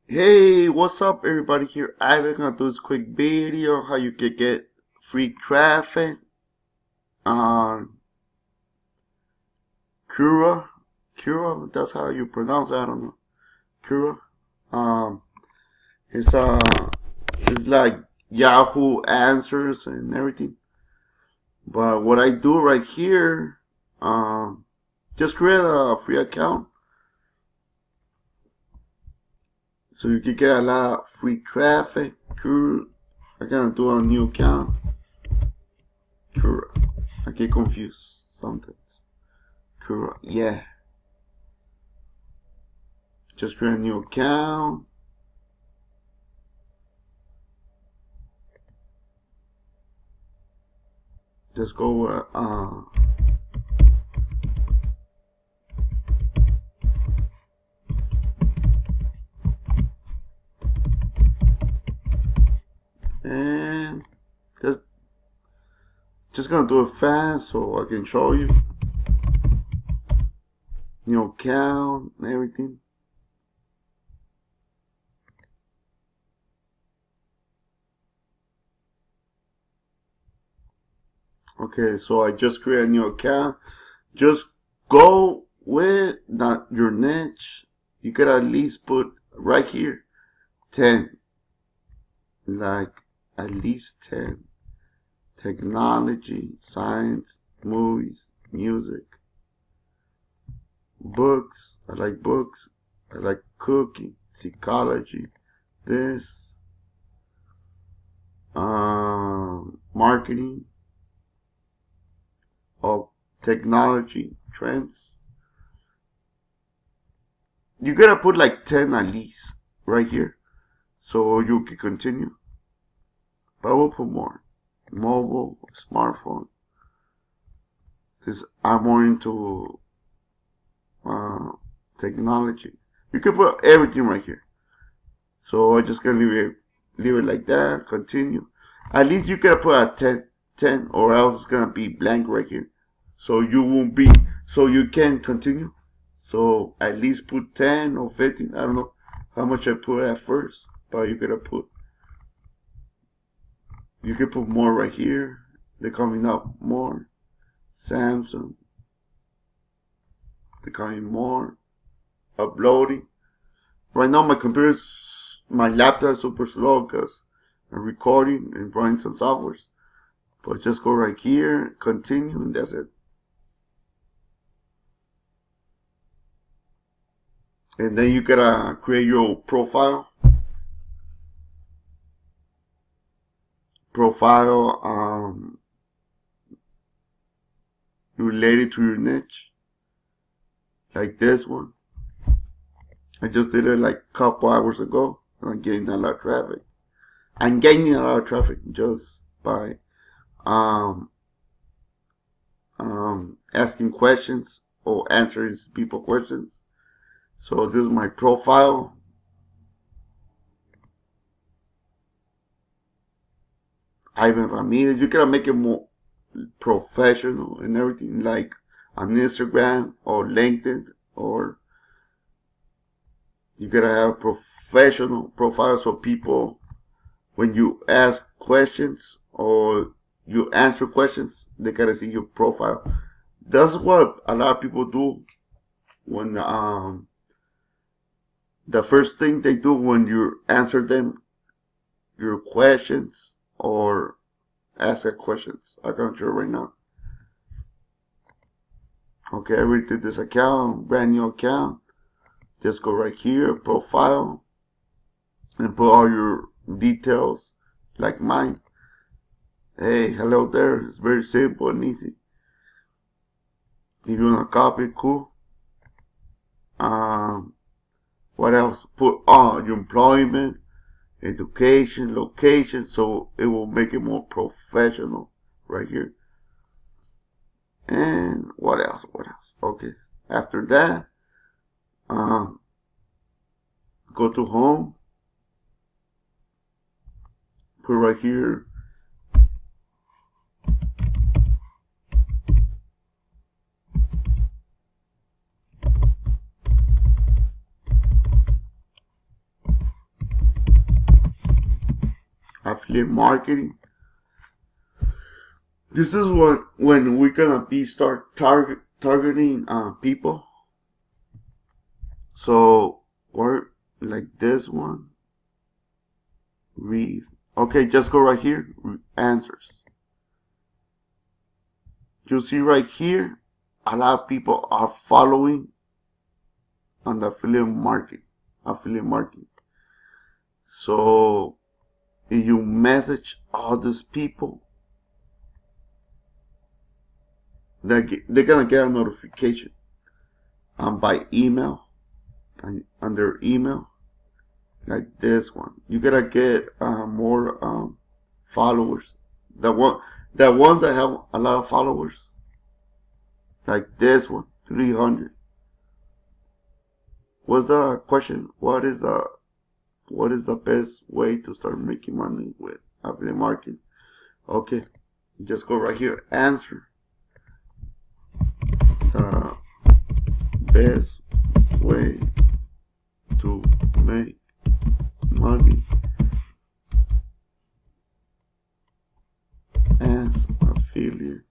Hey, what's up everybody here? I'm gonna do this quick video how you can get free traffic on Cura. Cura, that's how you pronounce it, I don't know. Cura. Um it's it's like Yahoo Answers and everything. But what I do right here, just create a free account so you can get a lot of free traffic. Cura. I'm gonna do a new account. Cura. I get confused sometimes. Cura. Yeah. Just create a new account. Just go and just gonna do it fast so I can show you new account and everything. Okay, so I just create a new account. Just go with not your niche. You could at least put right here 10, like at least 10. Technology, science, movies, music, books. I like books. I like cooking, psychology, this, marketing, of technology, trends. You gotta put like 10 at least right here so you can continue. But I will put more. Mobile, smartphone. Because I'm more into technology. You can put everything right here. So I'm just gonna leave it like that. Continue. At least you gotta put a 10, or else it's gonna be blank right here. So you won't be. So you can continue. So at least put 10 or 15. I don't know how much I put at first, but you gotta put. You can put more right here. They're coming up more. Samsung. They're coming more. Uploading. Right now my laptop is super slow because I'm recording and running some softwares. But just go right here, continue, and that's it. And then you gotta create your profile. Related to your niche, like this one. I just did it like a couple hours ago. I'm getting a lot of traffic. I'm gaining a lot of traffic just by asking questions or answering people questions. So this is my profile. Ivan Ramirez. You gotta make it more professional and everything, like on Instagram or LinkedIn, or you gotta have professional profile so people, when you ask questions or you answer questions, they gotta see your profile. That's what a lot of people do when the first thing they do when you answer them your questions or ask questions. I can't show right now. Okay, I already did this account, brand new account. Just go right here, profile, and put all your details like mine. Hey, hello there. It's very simple and easy. If you want to copy, cool. What else? Put your employment, education, location, so it will make it more professional right here. And what else? Okay, after that, go to home, put right here affiliate marketing. This is when we're gonna be start targeting people. So or like this one. Read. Okay, just go right here. Answers. You see right here, a lot of people are following on the affiliate marketing. So if you message all these people, they're gonna get a notification by email, on their email, like this one. You gotta get more followers. The ones that have a lot of followers, like this one, 300. What's the question? What is the best way to start making money with affiliate marketing? Okay, just go right here. Answer. The best way to make money as affiliate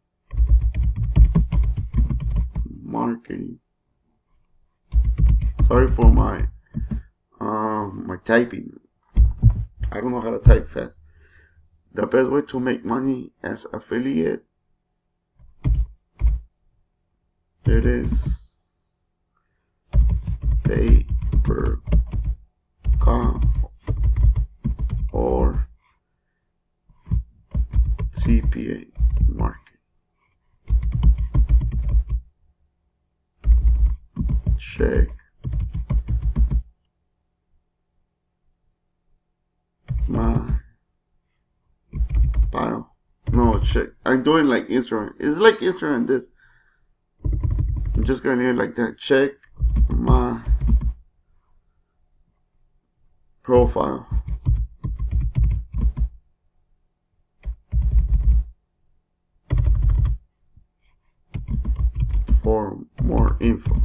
marketing. Sorry for my typing. I don't know how to type fast. The best way to make money as affiliate, it is pay per com or CPA market. Check my bio. No, check. I'm doing like Instagram. It's like Instagram this. I'm just gonna leave it like that. Check my profile for more info.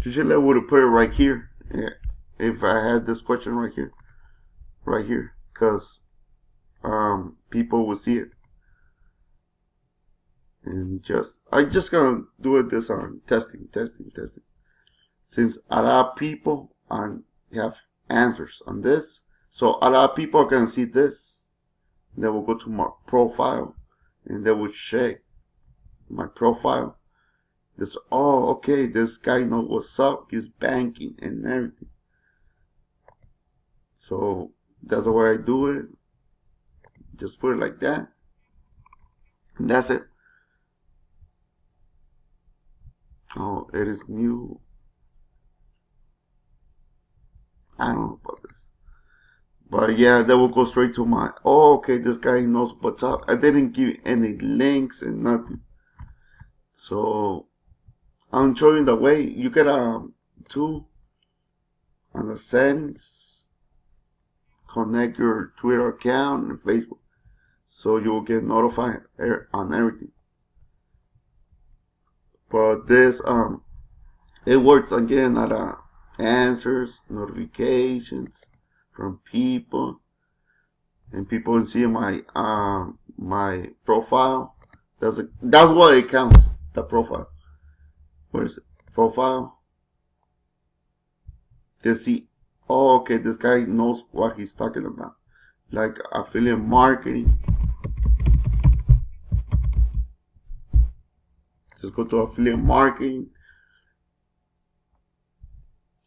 Usually I would have put it right here. Yeah, if I had this question right here, because people will see it. And I just gonna do it this on testing. Since a lot of people have answers on this, so a lot of people are gonna see this. They will go to my profile and they will check my profile. Okay, this guy knows what's up. He's banking and everything. So that's the way I do it. Just put it like that, and that's it. Oh, it is new. I don't know about this. But yeah, they will go straight to my, okay, this guy knows what's up. I didn't give any links and nothing. So I'm showing the way. You get tool on the settings, connect your Twitter account and Facebook, so you will get notified on everything. But this it works again at answers, notifications from people, and people will see my my profile. That's what it counts. The profile. Where is it? Profile. They see, okay, this guy knows what he's talking about, like affiliate marketing. Just go to affiliate marketing.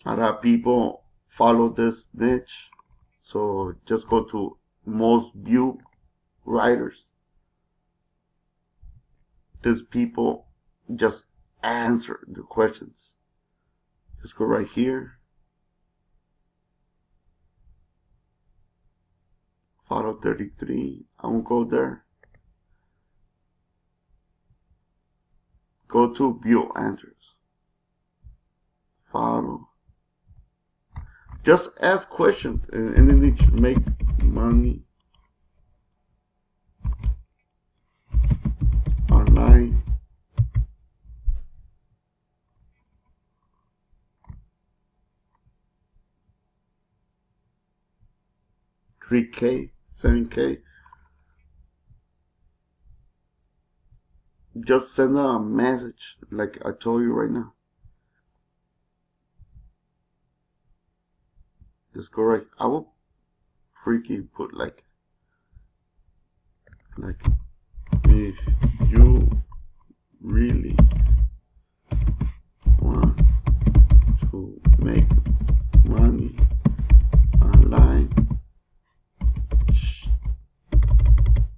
A lot of people follow this niche, so just go to most viewed writers. These people just answer the questions. Just go right here. Follow 33. I won't go there. Go to view answers. Follow. Just ask questions and then you should make money online. 3K, 7K. Just send a message like I told you right now. Just go right. I will freaking put like if you really want to make money online,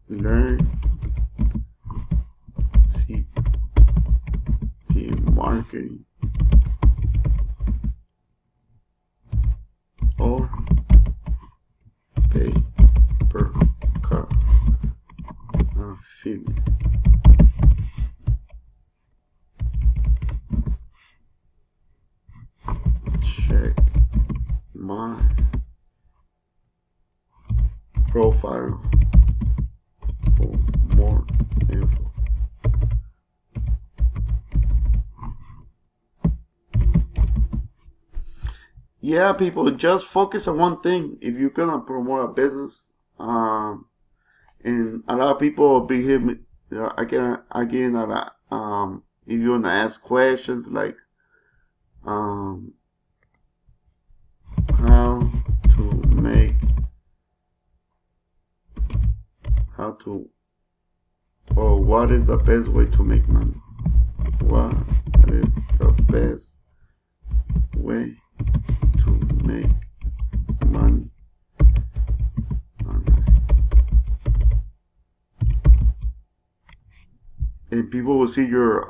learn CP marketing or pay per car affiliate. Check my profile for more info. Yeah, people, just focus on one thing. If you're gonna promote a business, and a lot of people will be here. I get a lot. If you wanna ask questions like, what is the best way to make money? What is the best way to make money online? And people will see your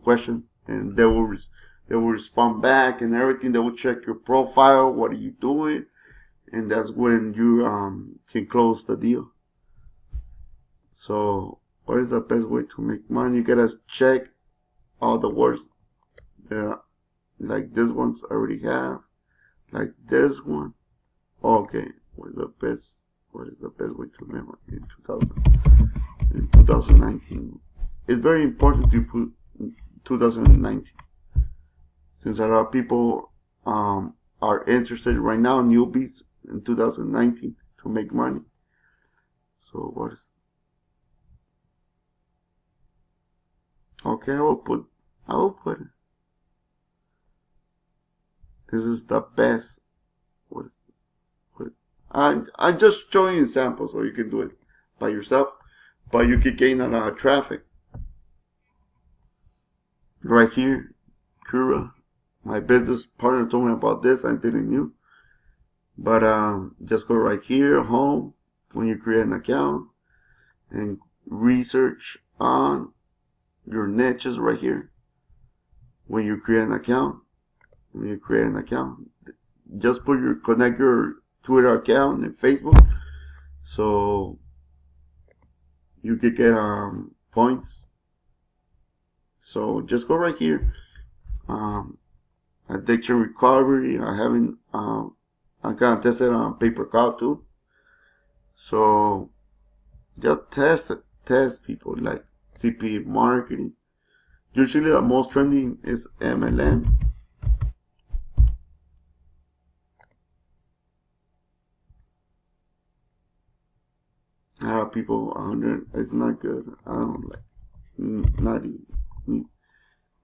question, and they will respond back and everything. They will check your profile. What are you doing? And that's when you can close the deal. So, what is the best way to make money? You gotta check all the words. Like this one's I already have. Like this one. Okay, what is the best way to make money in 2019? It's very important to put 2019, since a lot of people are interested right now, newbies in 2019 to make money. So what is? Okay, I will put it. This is the best. What is I'm just showing you samples, so you can do it by yourself, but you can gain a lot of traffic. Right here, Kura, my business partner told me about this. I didn't know, but just go right here, home, when you create an account, and research on your niches right here. When you create an account, just connect your Twitter account and Facebook, so you can get points. So just go right here. Addiction recovery. I'm gonna test it on paper cow too. So just test people like CP marketing. Usually the most trending is MLM. People 100. It's not good. I don't like.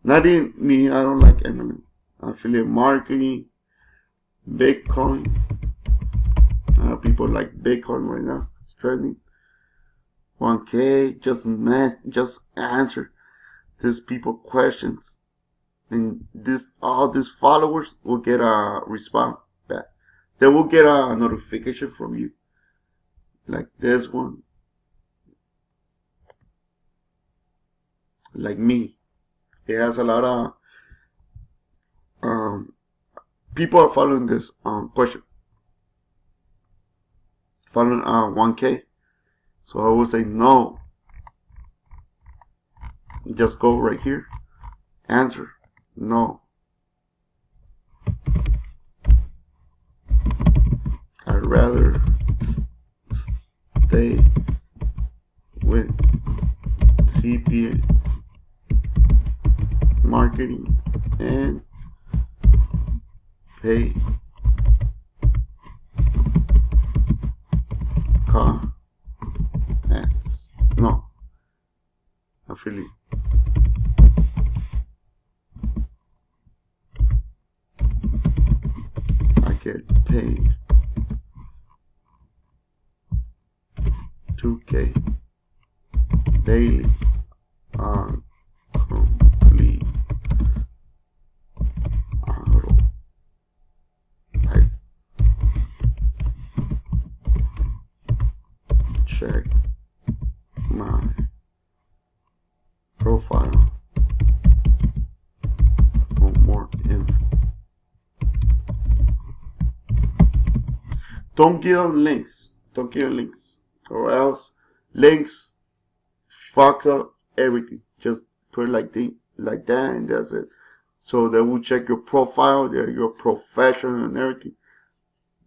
Not even me. I don't like MLM. Affiliate marketing, Bitcoin. People like Bitcoin right now. It's trending. 1K. Just answer these people questions, and all these followers will get a response back. They will get a notification from you, like this one, like me. It has a lot of people are following this question, following 1K. So I will say no. Just go right here. Answer no. I'd rather stay with CPA marketing and get paid 2K daily on complete auto type. Check my profile for more info. Don't give them links. Don't give them links. Or else links fuck up everything. Just put it like that and that's it. So they will check your profile, they're your professional and everything.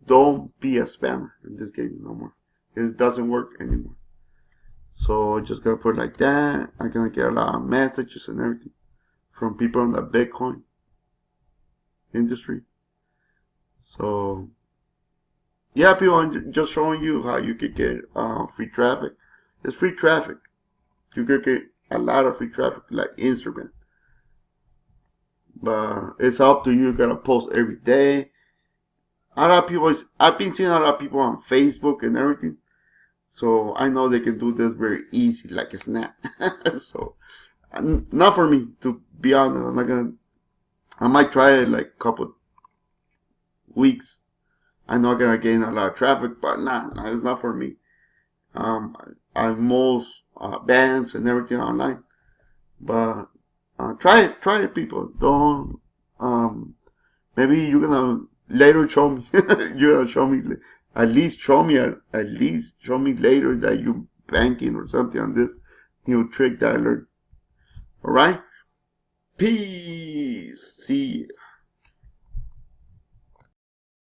Don't be a spammer in this game no more. It doesn't work anymore. So just gonna put it like that. I'm gonna get a lot of messages and everything from people in the Bitcoin industry. So yeah, people, I'm just showing you how you could get free traffic. It's free traffic. You could get a lot of free traffic like Instagram. But it's up to you. You gotta post every day. A lot of people, I've been seeing a lot of people on Facebook and everything. So I know they can do this very easy, like a snap. So not for me, to be honest. I'm not gonna. I might try it like a couple weeks. I know I'm gonna gain a lot of traffic, but nah, it's not for me. I most bands and everything online, but try it, people. Don't. Maybe you're gonna later show me. You're gonna show me. At least show me later that you're banking or something on this new trick that I learned. All right. Peace. See ya.